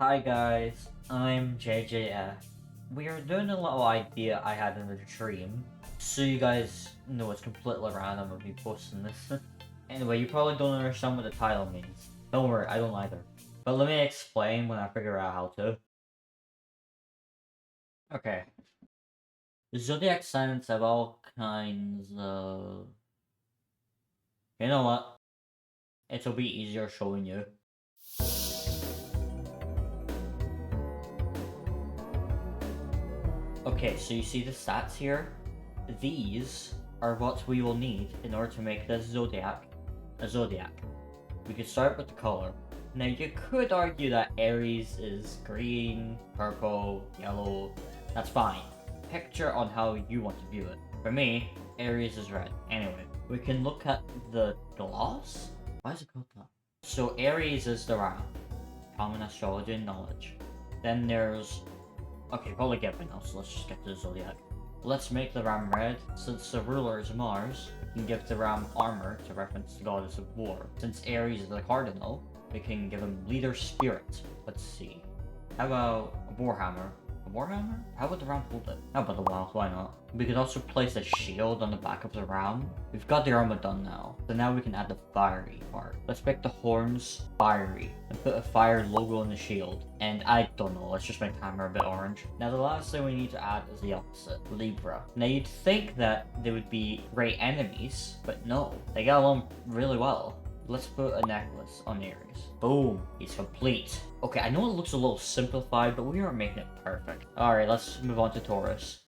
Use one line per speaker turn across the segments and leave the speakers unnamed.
Hi guys, I'm JJF. We are doing a little idea I had in a dream, so you guys know it's completely random of me posting this. Anyway, you probably don't understand what the title means. Don't worry, I don't either. But let me explain when I figure out how to. Okay. Zodiac signs have all kinds of... You know what? It'll be easier showing you. Okay, so you see the stats here? These are what we will need in order to make this zodiac a zodiac. We could start with the color. Now you could argue that Aries is green, purple, yellow. That's fine. Picture on how you want to view it. For me, Aries is red. Anyway, we can look at the gloss. Why is it called that? So Aries is the ram. Common astrology and knowledge. Then there's... Okay, probably get by now, so let's just get to the zodiac. Let's make the ram red. Since the ruler is Mars, we can give the ram armor to reference the goddess of war. Since Aries is the cardinal, we can give him leader spirit. Let's see. How about a warhammer? A warhammer? How would the ram hold it? How about the wild? Why not? We could also place a shield on the back of the ram. We've got the armor done now. So now we can add the fiery part. Let's make the horns fiery and put a fire logo on the shield. And I don't know, let's just make the hammer a bit orange. Now the last thing we need to add is the opposite, Libra. Now you'd think that they would be great enemies, but no, they get along really well. Let's put a necklace on Aries. Boom, he's complete. Okay, I know it looks a little simplified, but we are making it perfect. Alright, let's move on to Taurus.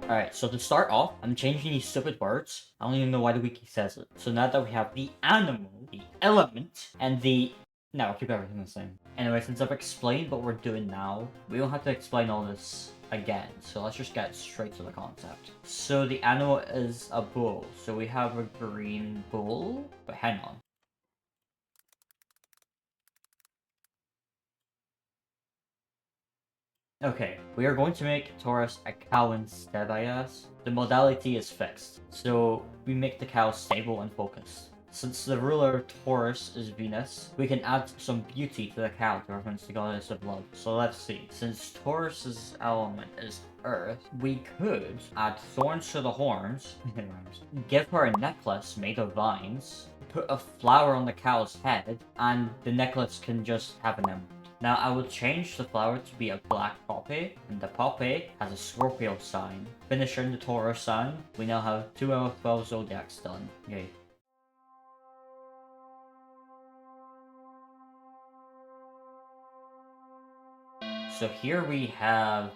Alright, so to start off, I'm changing these stupid words. I don't even know why the wiki says it. So now that we have the animal, the element, and the... No, I'll keep everything the same. Anyway, since I've explained what we're doing now, we don't have to explain all this again. So let's just get straight to the concept. So the animal is a bull. So we have a green bull. But hang on. Okay, we are going to make Taurus a cow instead, I guess. The modality is fixed, so we make the cow stable and focused. Since the ruler of Taurus is Venus, we can add some beauty to the cow to reference the goddess of love. So let's see. Since Taurus's element is earth, we could add thorns to the horns, give her a necklace made of vines, put a flower on the cow's head, and the necklace can just have an emerald. Now I will change the flower to be a black poppy, and the poppy has a Scorpio sign. Finishing the Taurus sign, we now have 2 out of 12 zodiacs done. Yay. So here we have...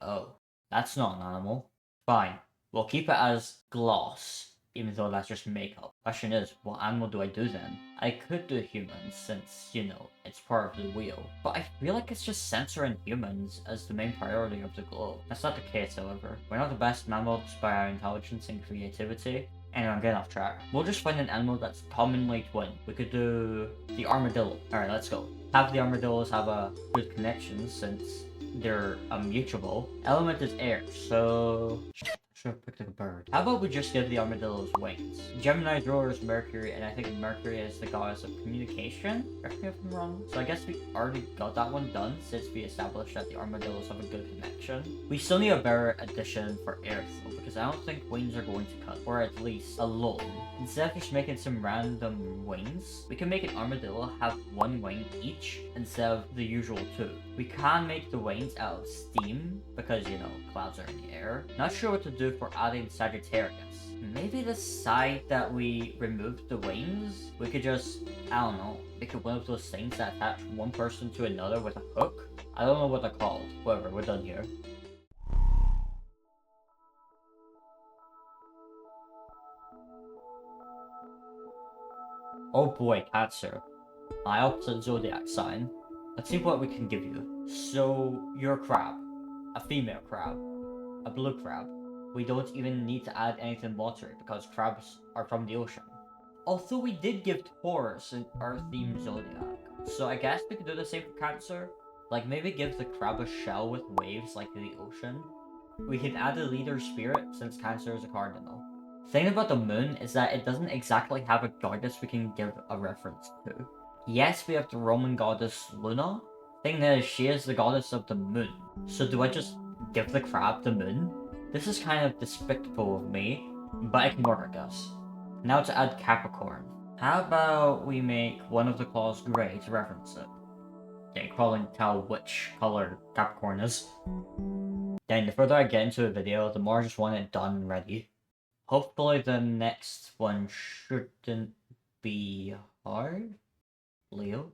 Oh, that's not an animal. Fine, we'll keep it as gloss, even though that's just makeup. Question is, what animal do I do then? I could do humans, since, you know, it's part of the wheel. But I feel like it's just censoring humans as the main priority of the globe. That's not the case, however. We're not the best mammals by our intelligence and creativity. Anyway, I'm getting off track. We'll just find an animal that's commonly twin. We could do the armadillo. Alright, let's go. Have the armadillos have a good connection since they're immutable. Element is air, so... Should have picked a bird. How about we just give the armadillos wings? Gemini's ruler is Mercury, and I think Mercury is the goddess of communication? Correct me if I'm wrong. So I guess we already got that one done since we established that the armadillos have a good connection. We still need a better addition for air though, because I don't think wings are going to cut, or at least alone. Instead of just making some random wings, we can make an armadillo have 1 wing each instead of the usual 2. We can make the wings out of steam because, you know, clouds are in the air. Not sure what to do for adding Sagittarius. Maybe the side that we removed the wings, we could just, I don't know, make it one of those things that attach one person to another with a hook. I don't know what they're called. Whatever, we're done here. Oh boy, Cancer. My opposite zodiac sign. Let's see what we can give you. So, you're a crab. A female crab. A blue crab. We don't even need to add anything watery because crabs are from the ocean. Although we did give Taurus an earth-themed zodiac. So I guess we could do the same for Cancer. Like maybe give the crab a shell with waves like the ocean. We could add a leader spirit since Cancer is a cardinal. Thing about the moon is that it doesn't exactly have a goddess we can give a reference to. Yes, we have the Roman goddess Luna. Thing is, she is the goddess of the moon. So do I just give the crab the moon? This is kind of despicable of me, but it can work, I guess. Now to add Capricorn. How about we make one of the claws grey to reference it? Yeah, you can probably tell which color Capricorn is. Then the further I get into a video, the more I just want it done and ready. Hopefully the next one shouldn't be hard. Leo?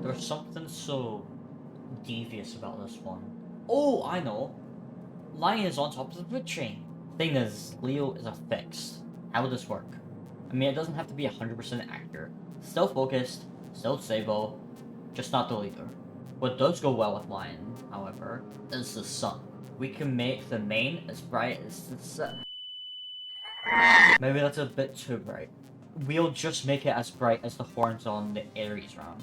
There's something so devious about this one. Oh, I know! Lion is on top of the food chain. Thing is, Leo is a fixed. How would this work? I mean, it doesn't have to be 100% accurate. Still focused, still stable, just not the leader. What does go well with Lion, however, is the sun. We can make the main as bright as the sun. Maybe that's a bit too bright. We'll just make it as bright as the horns on the Aries round.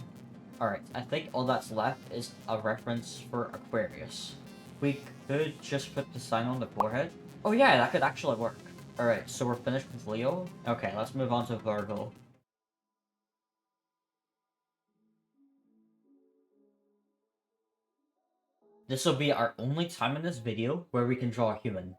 Alright, I think all that's left is a reference for Aquarius. We could just put the sign on the forehead. Oh yeah, that could actually work. Alright, so we're finished with Leo. Okay, let's move on to Virgo. This will be our only time in this video where we can draw a human.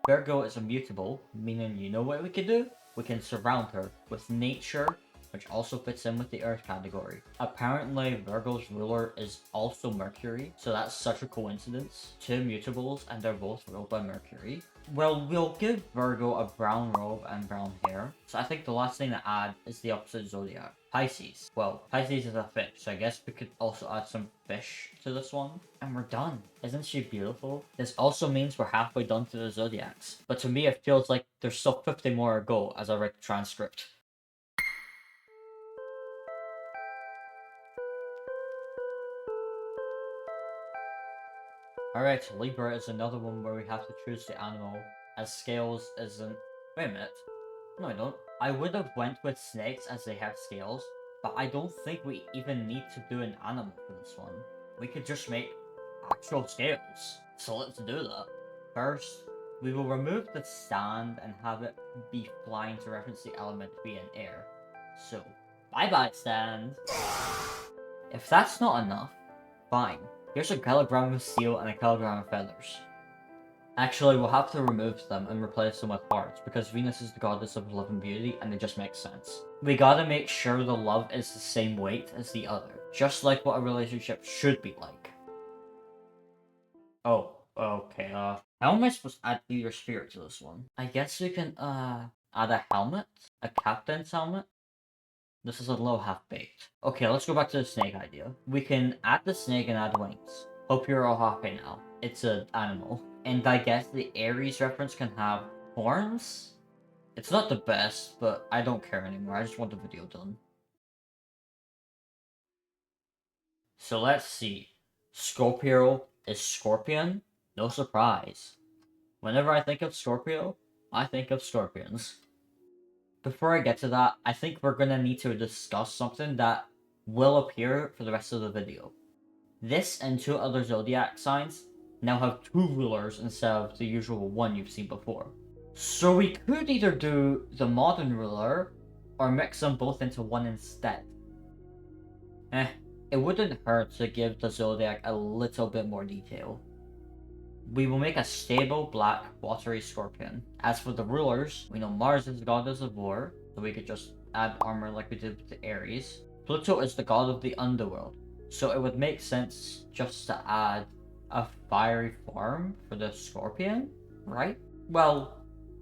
Virgo is immutable, meaning you know what we can do? We can surround her with nature, which also fits in with the Earth category. Apparently, Virgo's ruler is also Mercury, so that's such a coincidence. Two mutables, and they're both ruled by Mercury. Well, we'll give Virgo a brown robe and brown hair, so I think the last thing to add is the opposite zodiac, Pisces. Well, Pisces is a fish, so I guess we could also add some fish to this one. And we're done. Isn't she beautiful? This also means we're halfway done to the zodiacs, but to me it feels like there's still 50 more to go as I write the transcript. Alright, Libra is another one where we have to choose the animal, as scales isn't... Wait a minute. No, I don't. I would have went with snakes as they have scales, but I don't think we even need to do an animal for this one. We could just make actual scales. So let's do that. First, we will remove the stand and have it be flying to reference the element being air. So, bye-bye stand! If that's not enough, fine. Here's a kilogram of steel and a kilogram of feathers. Actually, we'll have to remove them and replace them with hearts, because Venus is the goddess of love and beauty, and it just makes sense. We gotta make sure the love is the same weight as the other, just like what a relationship should be like. Oh, okay, how am I supposed to add your spirit to this one? I guess we can, add a helmet? A captain's helmet? This is a little half-baked. Okay, let's go back to the snake idea. We can add the snake and add wings. Hope you're all happy now. It's an animal. And I guess the Aries reference can have horns? It's not the best, but I don't care anymore. I just want the video done. So let's see. Scorpio is scorpion? No surprise. Whenever I think of Scorpio, I think of scorpions. Before I get to that, I think we're gonna need to discuss something that will appear for the rest of the video. This and two other zodiac signs now have two rulers instead of the usual one you've seen before. So we could either do the modern ruler, or mix them both into one instead. It wouldn't hurt to give the zodiac a little bit more detail. We will make a stable, black, watery scorpion. As for the rulers, we know Mars is the goddess of war, so we could just add armor like we did with the Aries. Pluto is the god of the underworld, so it would make sense just to add a fiery form for the scorpion, right? Well,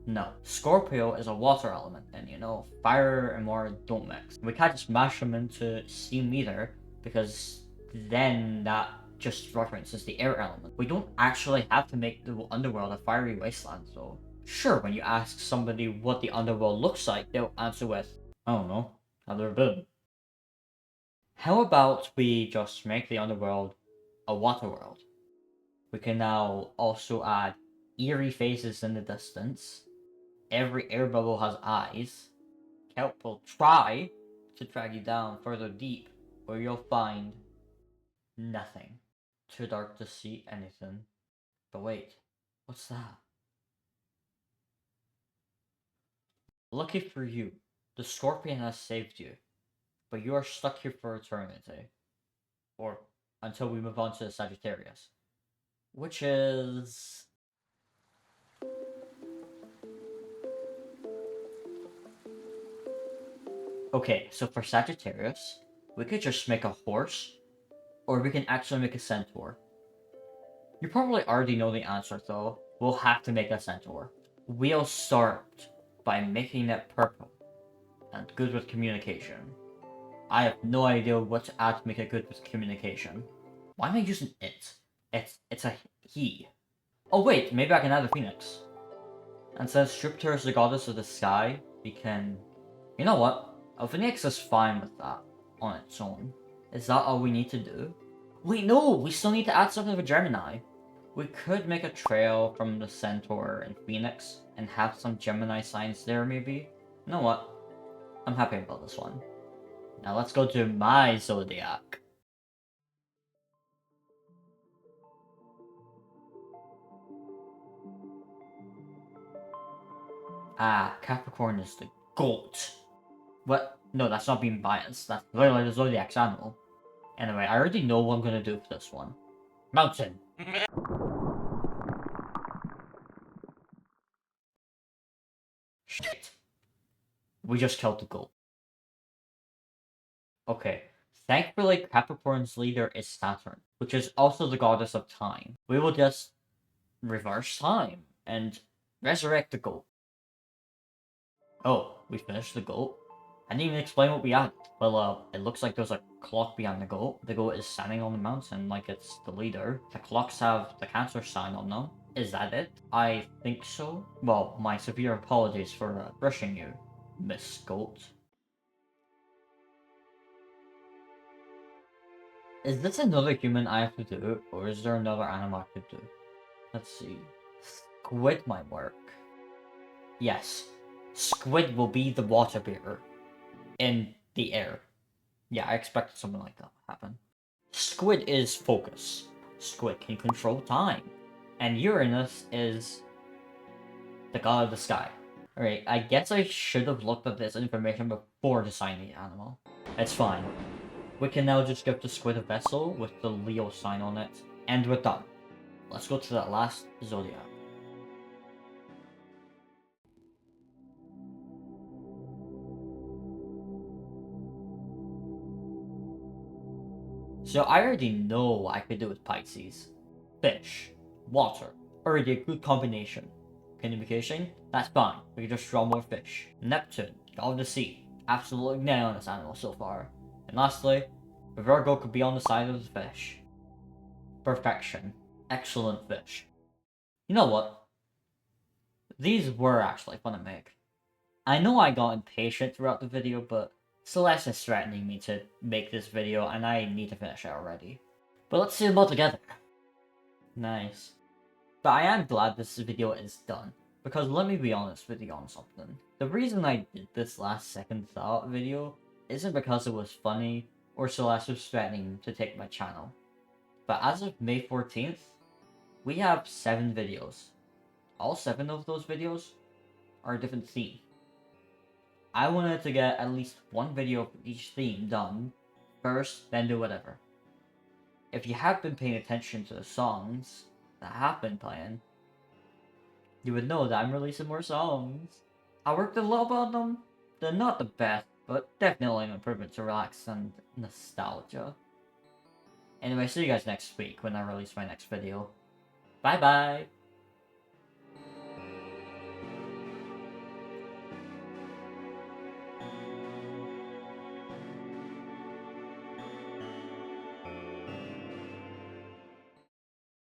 no. Scorpio is a water element, and you know, fire and water don't mix. We can't just mash them into steam either, because then that just references the air element. We don't actually have to make the underworld a fiery wasteland, though. Sure, when you ask somebody what the underworld looks like, they'll answer with, I don't know, have there been? How about we just make the underworld a water world? We can now also add eerie faces in the distance. Every air bubble has eyes. Kelp will try to drag you down further deep, where you'll find nothing. Too dark to see anything. But wait, what's that? Lucky for you, the Scorpion has saved you, but you are stuck here for eternity. Or until we move on to the Sagittarius. Which is... Okay, so for Sagittarius, we could just make a horse, or we can actually make a centaur. You probably already know the answer though. We'll have to make a centaur. We'll start by making it purple and good with communication. I have no idea what to add to make it good with communication. Why am I using it? It's a he. Oh wait, maybe I can add a phoenix. And since Jupiter is the goddess of the sky, we can... You know what? A phoenix is fine with that on its own. Is that all we need to do? Wait, no! We still need to add something for Gemini. We could make a trail from the Centaur and Phoenix and have some Gemini signs there, maybe? You know what? I'm happy about this one. Now let's go to my Zodiac. Ah, Capricorn is the GOAT. What? No, that's not being biased. That's literally the Zodiac's animal. Anyway, I already know what I'm gonna do for this one. Mountain. Shit. We just killed the goat. Okay. Thankfully, Capricorn's leader is Saturn, which is also the goddess of time. We will just reverse time and resurrect the goat. Oh, we finished the goat? I didn't even explain what we added. Well, it looks like there's a clock behind the goat. The goat is standing on the mountain like it's the leader. The clocks have the Cancer sign on them. Is that it? I think so. Well, my severe apologies for rushing you, Miss Goat. Is this another human I have to do, or is there another animal I could do? Let's see. Squid might work. Yes. Squid will be the water bearer. In the air. Yeah, I expected something like that would happen. Squid is focus. Squid can control time. And Uranus is the god of the sky. Alright, I guess I should have looked at this information before designing the animal. It's fine. We can now just give the squid a vessel with the Leo sign on it. And we're done. Let's go to that last zodiac. So I already know what I could do with Pisces. Fish, water, already a good combination. Communication, that's fine, we can just draw more fish. Neptune, god of the sea, absolutely nailing this animal so far. And lastly, Virgo could be on the side of the fish. Perfection, excellent fish. You know what? These were actually fun to make. I know I got impatient throughout the video, but Celeste is threatening me to make this video, and I need to finish it already. But let's see them all together. Nice. But I am glad this video is done, because let me be honest with you on something. The reason I did this last second thought video isn't because it was funny, or Celeste was threatening to take my channel. But as of May 14th, we have 7 videos. All 7 of those videos are a different theme. I wanted to get at least one video for each theme done first, then do whatever. If you have been paying attention to the songs that have been playing, you would know that I'm releasing more songs. I worked a lot on them. They're not the best, but definitely an improvement to relax and nostalgia. Anyway, see you guys next week when I release my next video. Bye bye!